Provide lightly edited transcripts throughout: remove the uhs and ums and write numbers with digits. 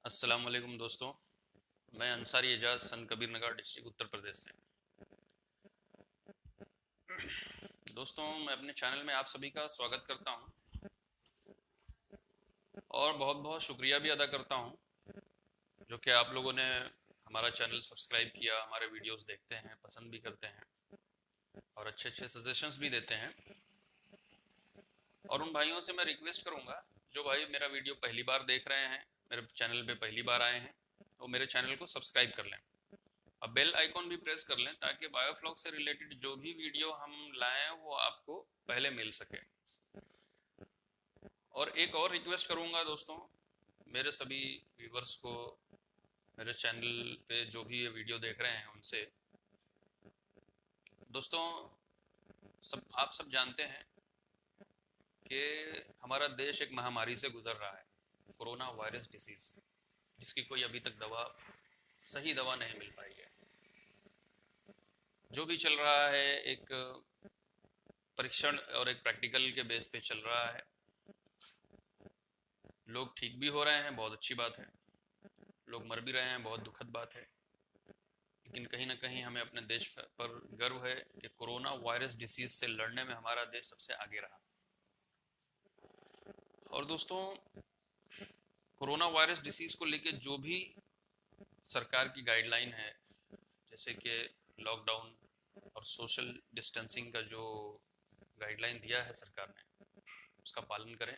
अस्सलाम वालेकुम दोस्तों। मैं अंसारी एजाज सन कबीर नगर डिस्ट्रिक्ट उत्तर प्रदेश से। दोस्तों, मैं अपने चैनल में आप सभी का स्वागत करता हूं और बहुत बहुत शुक्रिया भी अदा करता हूं जो कि आप लोगों ने हमारा चैनल सब्सक्राइब किया, हमारे वीडियोस देखते हैं, पसंद भी करते हैं और अच्छे अच्छे सजेशंस भी देते हैं। और उन भाइयों से मैं रिक्वेस्ट करूंगा जो भाई मेरा वीडियो पहली बार देख रहे हैं, मेरे चैनल पे पहली बार आए हैं, वो मेरे चैनल को सब्सक्राइब कर लें। अब बेल आइकॉन भी प्रेस कर लें ताकि बायोफ्लॉक से रिलेटेड जो भी वीडियो हम लाएं वो आपको पहले मिल सके। और एक और रिक्वेस्ट करूंगा दोस्तों, मेरे सभी व्यूवर्स को, मेरे चैनल पे जो भी ये वीडियो देख रहे हैं उनसे, दोस्तों, आप सब जानते हैं कि हमारा देश एक महामारी से गुजर रहा है, कोरोना वायरस डिसीज, जिसकी कोई अभी तक सही दवा नहीं मिल पाई है। जो भी चल रहा है एक परीक्षण और एक प्रैक्टिकल के बेस पे चल रहा है। लोग ठीक भी हो रहे हैं, बहुत अच्छी बात है। लोग मर भी रहे हैं, बहुत दुखद बात है। लेकिन कहीं ना कहीं हमें अपने देश पर गर्व है कि कोरोना वायरस डिसीज से लड़ने में हमारा देश सबसे आगे रहा। और दोस्तों, कोरोना वायरस डिसीज को लेकर जो भी सरकार की गाइडलाइन है, जैसे कि लॉकडाउन और सोशल डिस्टेंसिंग का जो गाइडलाइन दिया है सरकार ने, उसका पालन करें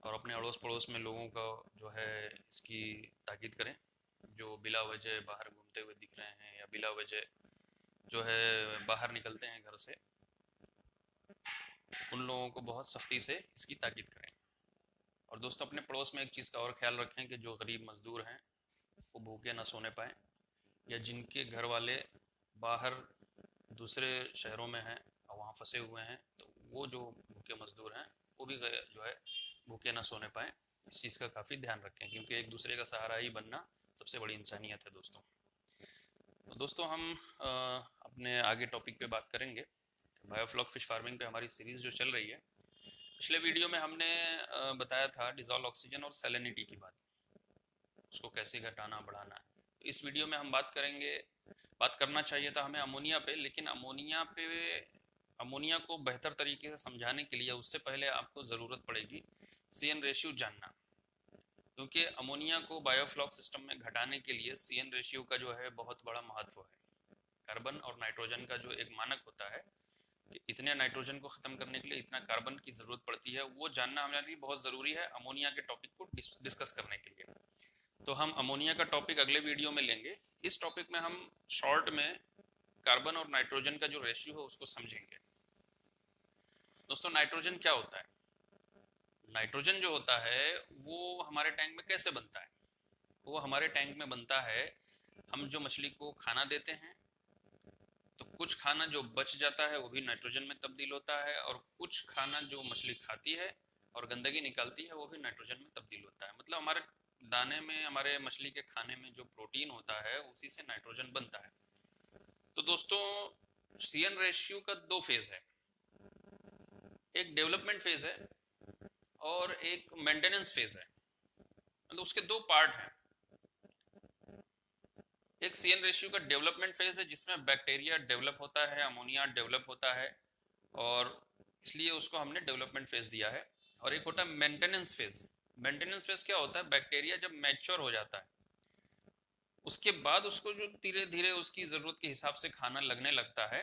और अपने अड़ोस पड़ोस में लोगों का जो है इसकी ताकीद करें। जो बिला वजह बाहर घूमते हुए दिख रहे हैं या बिला वजह जो है बाहर निकलते हैं घर से, उन लोगों को बहुत सख्ती से इसकी ताकीद करें। और दोस्तों, अपने पड़ोस में एक चीज़ का और ख्याल रखें कि जो गरीब मजदूर हैं वो भूखे ना सोने पाएँ, या जिनके घर वाले बाहर दूसरे शहरों में हैं और वहाँ फंसे हुए हैं, तो वो जो भूखे मजदूर हैं वो भी जो है भूखे ना सोने पाएँ। इस चीज़ का काफ़ी ध्यान रखें, क्योंकि एक दूसरे का सहारा ही बनना सबसे बड़ी इंसानियत है दोस्तों। तो दोस्तों, हम अपने आगे टॉपिक पे बात करेंगे। बायोफ्लॉक फिश फार्मिंग पे हमारी सीरीज़ जो चल रही है, पिछले वीडियो में हमने बताया था डिजॉल्व ऑक्सीजन और सैलिनिटी की बात, उसको कैसे घटाना बढ़ाना है। तो इस वीडियो में हम बात करना चाहिए था हमें अमोनिया पे, लेकिन अमोनिया को बेहतर तरीके से समझाने के लिए उससे पहले आपको ज़रूरत पड़ेगी CN रेशियो जानना, क्योंकि अमोनिया को बायोफ्लॉक सिस्टम में घटाने के लिए CN रेशियो का जो है बहुत बड़ा महत्व है। कार्बन और नाइट्रोजन का जो एक मानक होता है कि इतने नाइट्रोजन को ख़त्म करने के लिए इतना कार्बन की ज़रूरत पड़ती है, वो जानना हमारे लिए बहुत ज़रूरी है अमोनिया के टॉपिक को डिस्कस करने के लिए। तो हम अमोनिया का टॉपिक अगले वीडियो में लेंगे। इस टॉपिक में हम शॉर्ट में कार्बन और नाइट्रोजन का जो रेशियो है उसको समझेंगे। दोस्तों, नाइट्रोजन क्या होता है? नाइट्रोजन जो होता है वो हमारे टैंक में कैसे बनता है? वो हमारे टैंक में बनता है, हम जो मछली को खाना देते हैं तो कुछ खाना जो बच जाता है वो भी नाइट्रोजन में तब्दील होता है, और कुछ खाना जो मछली खाती है और गंदगी निकालती है वो भी नाइट्रोजन में तब्दील होता है। मतलब हमारे दाने में, हमारे मछली के खाने में जो प्रोटीन होता है उसी से नाइट्रोजन बनता है। तो दोस्तों, CN रेशियो का दो फेज है, एक डेवलपमेंट फेज है और एक मेंटेनेंस फेज है। मतलब उसके दो पार्ट हैं। एक CN रेशियो का डेवलपमेंट फेज है जिसमें बैक्टीरिया डेवलप होता है, अमोनिया डेवलप होता है, और इसलिए उसको हमने डेवलपमेंट फेज दिया है। और एक होता है मेंटेनेंस फेज। मेंटेनेंस फेज क्या होता है? बैक्टीरिया जब मैच्योर हो जाता है उसके बाद उसको जो धीरे धीरे उसकी ज़रूरत के हिसाब से खाना लगने लगता है,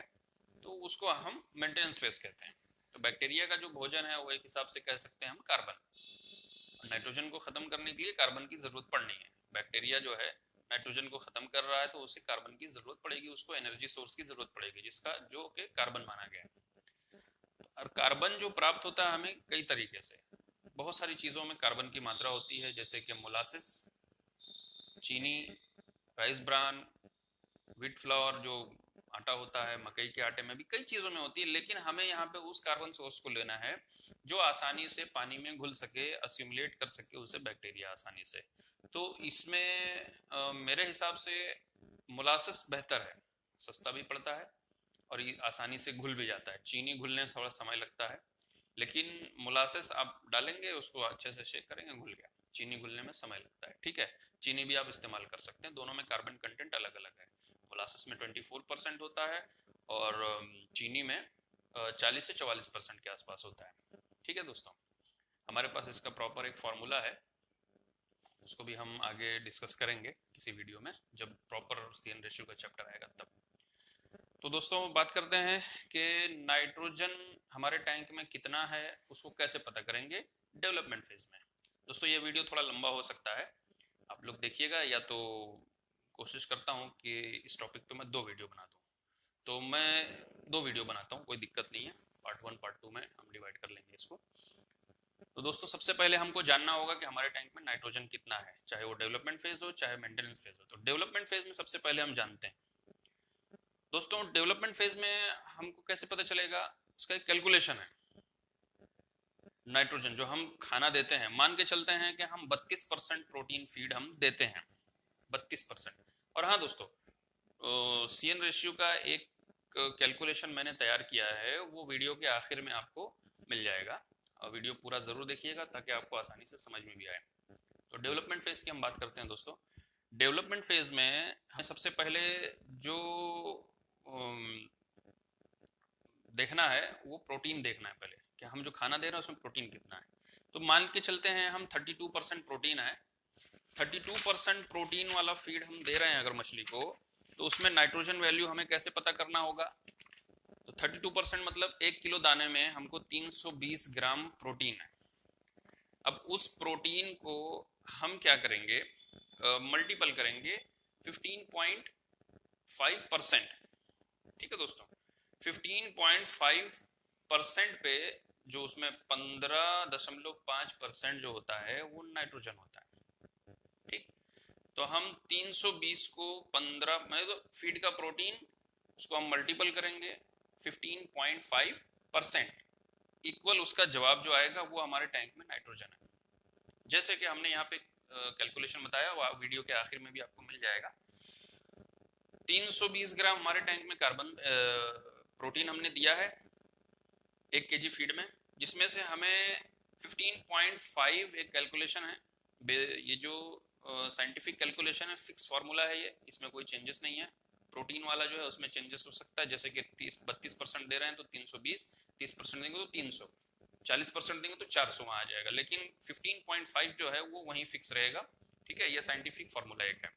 तो उसको हम मेंटेनेंस फेज कहते हैं। तो बैक्टीरिया का जो भोजन है वो एक हिसाब से कह सकते हैं हम कार्बन। नाइट्रोजन को ख़त्म करने के लिए कार्बन की ज़रूरत पड़नी है। बैक्टीरिया जो है नाइट्रोजन को ख़त्म कर रहा है तो उसे कार्बन की ज़रूरत पड़ेगी, उसको एनर्जी सोर्स की ज़रूरत पड़ेगी, जिसका जो कि कार्बन माना गया है। और कार्बन जो प्राप्त होता है हमें कई तरीके से, बहुत सारी चीज़ों में कार्बन की मात्रा होती है, जैसे कि मोलासिस, चीनी, राइस ब्रान, व्हीट फ्लावर जो आटा होता है, मकई के आटे में भी कई चीज़ों में होती है। लेकिन हमें यहाँ पे उस कार्बन सोर्स को लेना है जो आसानी से पानी में घुल सके, अस्यूमुलेट कर सके उसे बैक्टीरिया आसानी से। तो इसमें मेरे हिसाब से मोलासिस बेहतर है, सस्ता भी पड़ता है और ये आसानी से घुल भी जाता है। चीनी घुलने में थोड़ा समय लगता है, लेकिन मोलासिस आप डालेंगे, उसको अच्छे से शेक करेंगे, घुल गया। चीनी घुलने में समय लगता है, ठीक है। चीनी भी आप इस्तेमाल कर सकते हैं, दोनों में कार्बन कंटेंट अलग अलग है। मोलासिस में 24% होता है और चीनी में 40 से 44% के आसपास होता है, ठीक है दोस्तों। हमारे पास इसका प्रॉपर एक फॉर्मूला है, उसको भी हम आगे डिस्कस करेंगे किसी वीडियो में, जब प्रॉपर CN रेशियो का चैप्टर आएगा तब। तो दोस्तों बात करते हैं कि नाइट्रोजन हमारे टैंक में कितना है, उसको कैसे पता करेंगे डेवलपमेंट फेज में। दोस्तों ये वीडियो थोड़ा लंबा हो सकता है, आप लोग देखिएगा, या तो कोशिश करता हूँ कि इस टॉपिक पे मैं 2 वीडियो बना दूँ, तो मैं 2 वीडियो बनाता हूँ, कोई दिक्कत नहीं है। पार्ट 1 पार्ट 2 में हम डिवाइड कर लेंगे इसको। तो दोस्तों सबसे पहले हमको जानना होगा कि हमारे टैंक में नाइट्रोजन कितना है, चाहे वो डेवलपमेंट फेज हो चाहे मेंटेनेंस फेज हो। तो डेवलपमेंट फेज में सबसे पहले हम जानते हैं दोस्तों, डेवलपमेंट फेज में हमको कैसे पता चलेगा, उसका एक कैलकुलेशन है। नाइट्रोजन जो हम खाना देते हैं, मान के चलते हैं कि हम 32% प्रोटीन फीड हम देते हैं, 32%। और हाँ दोस्तों, CN रेशियो का एक कैलकुलेशन मैंने तैयार किया है, वो वीडियो के आखिर में आपको मिल जाएगा, और वीडियो पूरा ज़रूर देखिएगा ताकि आपको आसानी से समझ में भी आए। तो डेवलपमेंट फेज की हम बात करते हैं दोस्तों। डेवलपमेंट फेज में हमें सबसे पहले जो देखना है वो प्रोटीन देखना है पहले, कि हम जो खाना दे रहे हैं उसमें प्रोटीन कितना है। तो मान के चलते हैं हम 32% प्रोटीन है, 32% प्रोटीन वाला फीड हम दे रहे हैं अगर मछली को, तो उसमें नाइट्रोजन वैल्यू हमें कैसे पता करना होगा। तो 32% मतलब 1 किलो दाने में हमको 320 ग्राम प्रोटीन है। अब उस प्रोटीन को हम क्या करेंगे, मल्टीपल करेंगे 15.5%, ठीक है दोस्तों। 15.5% पे जो उसमें 15.5% जो होता है वो नाइट्रोजन होता है, ठीक। तो हम 320 को 15 मतलब तो फीड का प्रोटीन, उसको हम मल्टीपल करेंगे 15.5%, इक्वल उसका जवाब जो आएगा वो हमारे टैंक में नाइट्रोजन है। जैसे कि हमने यहाँ पे कैलकुलेशन बताया, वो वीडियो के आखिर में भी आपको मिल जाएगा। 320 ग्राम हमारे टैंक में कार्बन प्रोटीन हमने दिया है 1 kg फीड में, जिसमें से हमें 15.5 एक कैलकुलेशन है। ये जो साइंटिफिक कैलकुलेशन है, फिक्स फार्मूला है ये, इसमें कोई चेंजेस नहीं है। प्रोटीन वाला जो है उसमें चेंजेस हो सकता है, जैसे कि 32% दे रहे हैं तो 320, 30% देंगे तो 300, 40% देंगे तो 400 वहाँ आ जाएगा, लेकिन 15.5 जो है वो वहीं फिक्स रहेगा, ठीक है। ये साइंटिफिक फार्मूला एक है।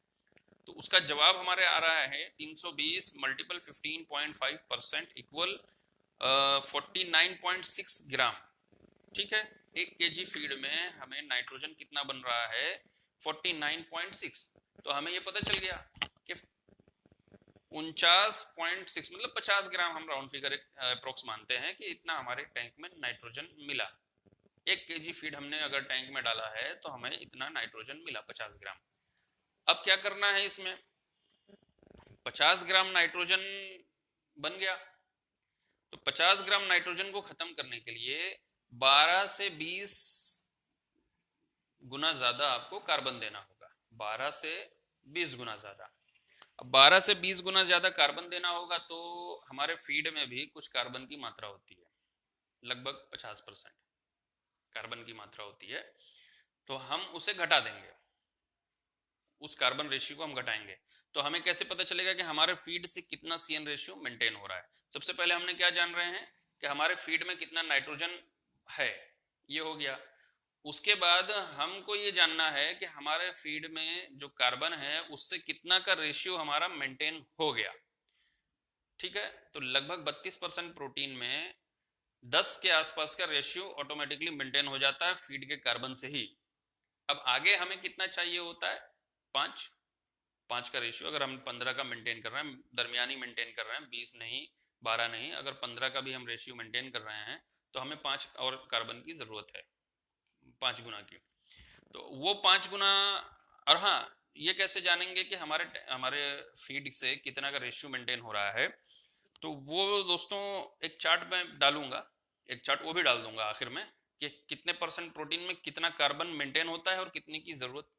तो उसका जवाब हमारे आ रहा है 320 मल्टीपल 15.5% इक्वल 49.6 ग्राम, ठीक है। 1 kg फीड में हमें नाइट्रोजन कितना बन रहा है, 49.6। तो हमें ये पता चल गया कि 49.6 मतलब 50 ग्राम, हम राउंड फिगर अप्रोक्स मानते हैं कि इतना हमारे टैंक में नाइट्रोजन मिला। 1 kg फीड हमने अगर टैंक में डाला है तो हमें इतना नाइट्रोजन मिला 50 ग्राम। अब क्या करना है, इसमें 50 ग्राम नाइट्रोजन बन गया, तो 50 ग्राम नाइट्रोजन को खत्म करने के लिए 12 से 20 गुना ज्यादा आपको कार्बन देना होगा, 12 से 20 गुना ज्यादा। अब 12 से 20 गुना ज्यादा कार्बन देना होगा, तो हमारे फीड में भी कुछ कार्बन की मात्रा होती है, लगभग 50% कार्बन की मात्रा होती है। तो हम उसे घटा देंगे, उस कार्बन रेशियो को हम घटाएंगे। तो हमें कैसे पता चलेगा कि हमारे फीड से कितना CN रेशियो मेंटेन हो रहा है। सबसे पहले हमने क्या जान रहे हैं कि हमारे फीड में कितना नाइट्रोजन है, ये हो गया। उसके बाद हमको ये जानना है कि हमारे फीड में जो कार्बन है उससे कितना का रेशियो हमारा मेंटेन हो गया, ठीक है। तो लगभग 32% प्रोटीन में 10 के आसपास का रेशियो ऑटोमेटिकली मेंटेन हो जाता है फीड के कार्बन से ही। अब आगे हमें कितना चाहिए होता है, 5 का रेशियो। अगर हम 15 का मेंटेन कर रहे हैं, दरमियानी मेंटेन कर रहे हैं, 20 नहीं 12 नहीं, अगर 15 का भी हम रेशियो मेंटेन कर रहे हैं तो हमें 5 और कार्बन की ज़रूरत है, 5 गुना की। तो वो 5 गुना। और हाँ, ये कैसे जानेंगे कि हमारे फीड से कितना का रेशियो मेंटेन हो रहा है, तो वो दोस्तों एक चार्ट में डालूंगा, एक चार्ट वो भी डाल दूंगा आखिर में, कि कितने % प्रोटीन में कितना कार्बन मेंटेन होता है और कितने की ज़रूरत,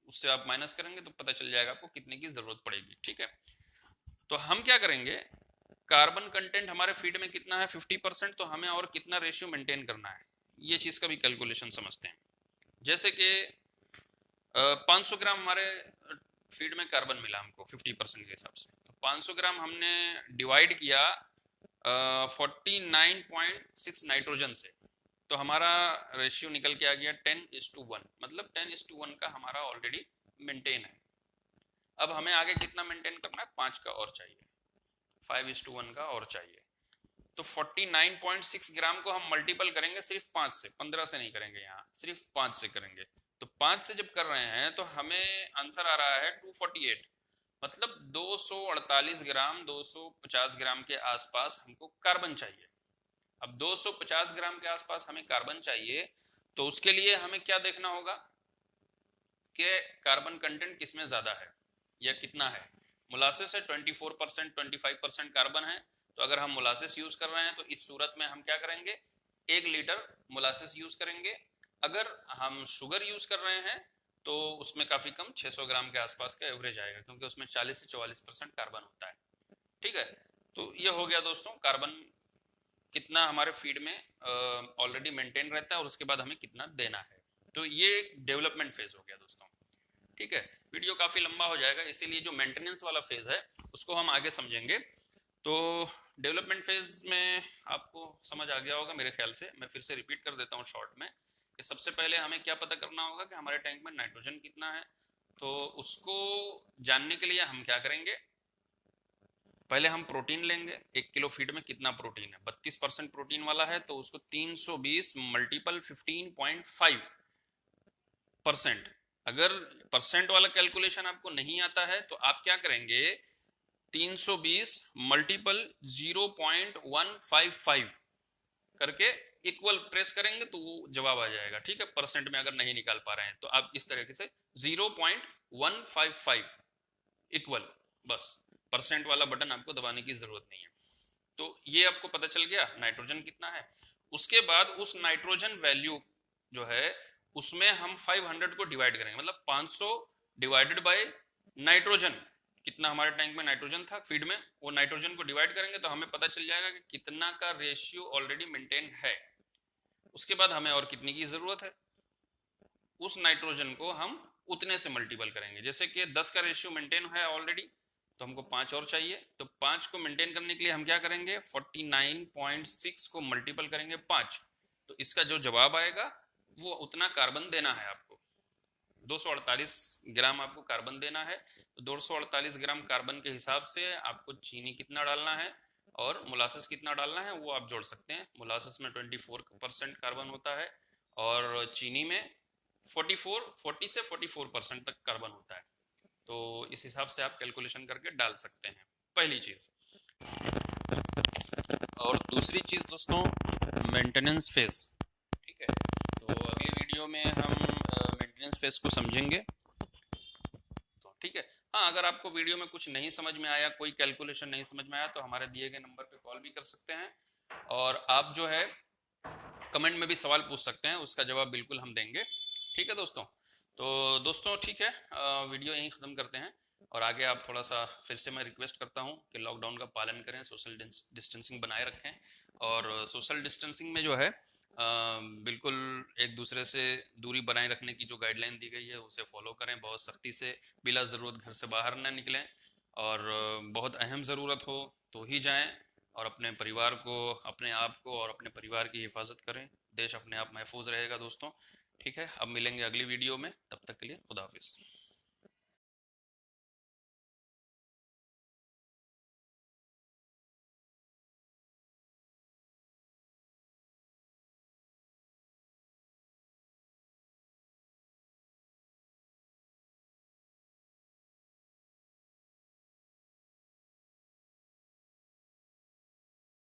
उससे आप माइनस करेंगे तो पता चल जाएगा आपको कितने की ज़रूरत पड़ेगी, ठीक है। तो हम क्या करेंगे, कार्बन कंटेंट हमारे फीड में कितना है 50%, तो हमें और कितना रेशियो मेंटेन करना है, ये चीज़ का भी कैलकुलेशन समझते हैं। जैसे कि 500 ग्राम हमारे फीड में कार्बन मिला हमको 50% के हिसाब से, तो 500 ग्राम हमने डिवाइड किया 49.6 नाइट्रोजन से, तो हमारा रेशियो निकल के आ गया 10:1, मतलब 10:1 का हमारा ऑलरेडी मेंटेन है। अब हमें आगे कितना मेंटेन करना है, 5 का और चाहिए, 5:1 का और चाहिए। तो 49.6 ग्राम को हम मल्टीपल करेंगे सिर्फ 5 से, 15 से नहीं करेंगे, यहाँ सिर्फ 5 से करेंगे। तो 5 से जब कर रहे हैं तो हमें आंसर आ रहा है 248, मतलब 248 ग्राम, 250 ग्राम के आसपास हमको कार्बन चाहिए। अब 250 ग्राम के आसपास हमें कार्बन चाहिए, तो उसके लिए हमें क्या देखना होगा कि कार्बन कंटेंट किसमें ज़्यादा है या कितना है। मोलासेस है 24%, 25% कार्बन है, तो अगर हम मोलासेस यूज़ कर रहे हैं तो इस सूरत में हम क्या करेंगे, 1 लीटर मोलासेस यूज़ करेंगे। अगर हम शुगर यूज़ कर रहे हैं तो उसमें काफ़ी कम 600 ग्राम के आसपास का एवरेज आएगा, क्योंकि उसमें 40 से 44% कार्बन होता है। ठीक है, तो ये हो गया दोस्तों, कार्बन कितना हमारे फीड में ऑलरेडी मेंटेन रहता है और उसके बाद हमें कितना देना है। तो ये डेवलपमेंट फेज हो गया दोस्तों। ठीक है, वीडियो काफ़ी लंबा हो जाएगा, इसीलिए जो मेंटेनेंस वाला फेज है उसको हम आगे समझेंगे। तो डेवलपमेंट फेज में आपको समझ आ गया होगा मेरे ख्याल से। मैं फिर से रिपीट कर देता हूँ शॉर्ट में कि सबसे पहले हमें क्या पता करना होगा कि हमारे टैंक में नाइट्रोजन कितना है। तो उसको जानने के लिए हम क्या करेंगे, पहले हम प्रोटीन लेंगे। 1 किलो फीड में कितना प्रोटीन है, 32% प्रोटीन वाला है, तो उसको 320 मल्टीपल 15.5%। अगर परसेंट वाला कैलकुलेशन आपको नहीं आता है तो आप क्या करेंगे, 320 मल्टीपल 0.155 करके इक्वल प्रेस करेंगे तो वो जवाब आ जाएगा। ठीक है, परसेंट में अगर नहीं निकाल पा रहे हैं तो आप इस तरीके से 0.155 इक्वल, बस परसेंट वाला बटन आपको दबाने की जरूरत नहीं है। तो ये आपको पता चल गया नाइट्रोजन कितना है। उसके बाद उस नाइट्रोजन वैल्यू जो है उसमें हम 500 को डिवाइड करेंगे, मतलब 500 डिवाइडेड बाय नाइट्रोजन, कितना हमारे टैंक में नाइट्रोजन था फीड में, वो नाइट्रोजन को डिवाइड करेंगे तो हमें पता चल जाएगा कि कितना का रेशियो ऑलरेडी मेंटेन है। उसके बाद हमें और कितनी की जरूरत है, उस नाइट्रोजन को हम उतने से मल्टीपल करेंगे। जैसे कि 10 का रेशियो मेंटेन है ऑलरेडी, तो हमको 5 और चाहिए, तो 5 को मेंटेन करने के लिए हम क्या करेंगे, 49.6 को मल्टीपल करेंगे 5, तो इसका जो जवाब आएगा वो उतना कार्बन देना है आपको। 248 ग्राम आपको कार्बन देना है, तो 248 ग्राम कार्बन के हिसाब से आपको चीनी कितना डालना है और मोलासेस कितना डालना है वो आप जोड़ सकते हैं। मोलासेस में 24% कार्बन होता है और चीनी में 40 से 44% तक कार्बन होता है। तो इस हिसाब से आप कैलकुलेशन करके डाल सकते हैं, पहली चीज़। और दूसरी चीज़ दोस्तों, मेंटेनेंस फेज। ठीक है, तो अगली वीडियो में हम मेंटेनेंस फेज को समझेंगे। तो ठीक है, हाँ, अगर आपको वीडियो में कुछ नहीं समझ में आया, कोई कैलकुलेशन नहीं समझ में आया, तो हमारे दिए गए नंबर पे कॉल भी कर सकते हैं और आप जो है कमेंट में भी सवाल पूछ सकते हैं, उसका जवाब बिल्कुल हम देंगे। ठीक है दोस्तों, तो दोस्तों ठीक है, वीडियो यहीं ख़त्म करते हैं और आगे आप थोड़ा सा फिर से मैं रिक्वेस्ट करता हूँ कि लॉकडाउन का पालन करें, सोशल डिस्टेंसिंग बनाए रखें और सोशल डिस्टेंसिंग में जो है बिल्कुल एक दूसरे से दूरी बनाए रखने की जो गाइडलाइन दी गई है उसे फॉलो करें बहुत सख्ती से, बिला ज़रूरत घर से बाहर ना निकलें और बहुत अहम ज़रूरत हो तो ही जाएं और अपने परिवार को, अपने आप को और अपने परिवार की हिफाजत करें। देश अपने आप महफूज रहेगा दोस्तों। ठीक है, अब मिलेंगे अगली वीडियो में, तब तक के लिए खुदा हाफिज़।